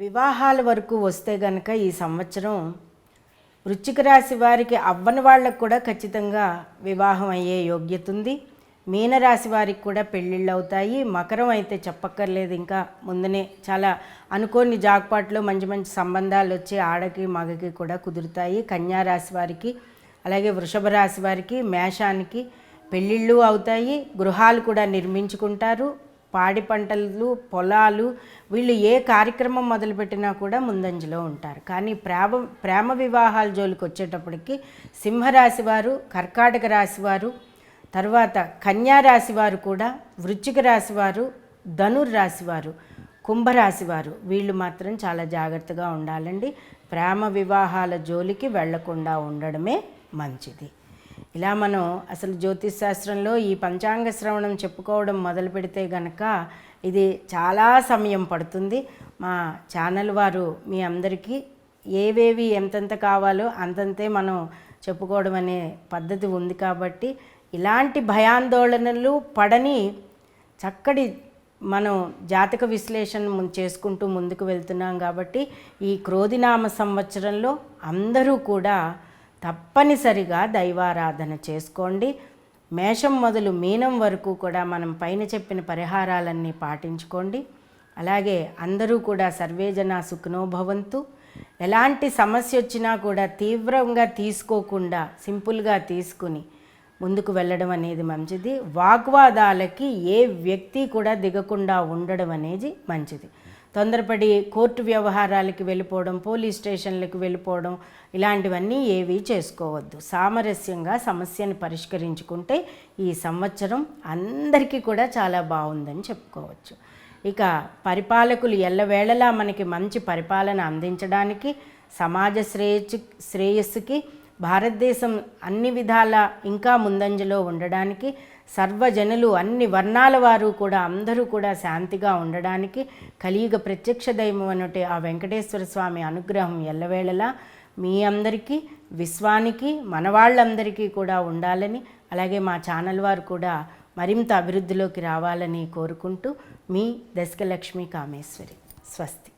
వివాహాల వరకు వస్తే గనక ఈ సంవత్సరం వృశ్చిక రాశి వారికి అవ్వని వాళ్ళకు కూడా ఖచ్చితంగా వివాహం అయ్యే యోగ్యత ఉంది. మీనరాశి వారికి కూడా పెళ్ళిళ్ళు అవుతాయి. మకరం అయితే చెప్పక్కర్లేదు, ఇంకా ముందునే చాలా అనుకోని జాక్పాట్లో మంచి మంచి సంబంధాలు వచ్చి ఆడకి మగకి కూడా కుదురుతాయి. కన్యా రాశి వారికి, అలాగే వృషభ రాశి వారికి, మేషానికి పెళ్ళిళ్ళు అవుతాయి. గృహాలు కూడా నిర్మించుకుంటారు. పాడి పంటలు, పొలాలు, వీళ్ళు ఏ కార్యక్రమం మొదలుపెట్టినా కూడా ముందంజలో ఉంటారు. కానీ ప్రేమ వివాహాల జోలికి వచ్చేటప్పటికి సింహరాశి వారు, కర్కాటక రాశి వారు, తర్వాత కన్యా రాశి వారు కూడా, వృశ్చిక రాశి వారు, ధనుర్రాశి వారు, కుంభరాశి వారు వీళ్ళు మాత్రం చాలా జాగ్రత్తగా ఉండాలండి. ప్రేమ వివాహాల జోలికి వెళ్లకుండా ఉండడమే మంచిది. ఇలా మనం అసలు జ్యోతిష్ శాస్త్రంలో ఈ పంచాంగ శ్రవణం చెప్పుకోవడం మొదలు పెడితే గనక ఇది చాలా సమయం పడుతుంది. మా ఛానల్ వారు మీ అందరికీ ఏవేవి ఎంతెంత కావాలో అంతంతే మనం చెప్పుకోవడం అనే పద్ధతి ఉంది. కాబట్టి ఇలాంటి భయాందోళనలు పడని చక్కటి మనం జాతక విశ్లేషణ చేసుకుంటూ ముందుకు వెళ్తున్నాం. కాబట్టి ఈ క్రోధినామ సంవత్సరంలో అందరూ కూడా తప్పనిసరిగా దైవారాధన చేసుకోండి. మేషం మొదలు మీనం వరకు కూడా మనం పైన చెప్పిన పరిహారాలన్నీ పాటించుకోండి. అలాగే అందరూ కూడా సర్వేజన సుఖినో భవంతు. ఎలాంటి సమస్య వచ్చినా కూడా తీవ్రంగా తీసుకోకుండా సింపుల్గా తీసుకుని ముందుకు వెళ్ళడం అనేది మంచిది. వాగ్వాదాలకి ఏ వ్యక్తి కూడా దిగకుండా ఉండడం అనేది మంచిది. తొందరపడి కోర్టు వ్యవహారాలకి వెళ్ళిపోవడం, పోలీస్ స్టేషన్లకు వెళ్ళిపోవడం ఇలాంటివన్నీ ఏవీ చేసుకోవద్దు. సామరస్యంగా సమస్యను పరిష్కరించుకుంటే ఈ సంవత్సరం అందరికీ కూడా చాలా బాగుందని చెప్పుకోవచ్చు. ఇక పరిపాలకులు ఎల్లవేళలా మనకి మంచి పరిపాలన అందించడానికి, సమాజ శ్రేయస్సుకి, భారతదేశం అన్ని విధాల ఇంకా ముందంజలో ఉండడానికి, సర్వజనులు అన్ని వర్ణాల వారు కూడా అందరూ కూడా శాంతిగా ఉండడానికి, కలియుగ ప్రత్యక్ష దైవం అన్నట్టు ఆ వెంకటేశ్వర స్వామి అనుగ్రహం ఎల్లవేళలా మీ అందరికీ, విశ్వానికి, మన వాళ్ళందరికీ కూడా ఉండాలని, అలాగే మా ఛానల్ వారు కూడా మరింత అభివృద్ధిలోకి రావాలని కోరుకుంటూ మీ దశకలక్ష్మి కామేశ్వరి. స్వస్తి.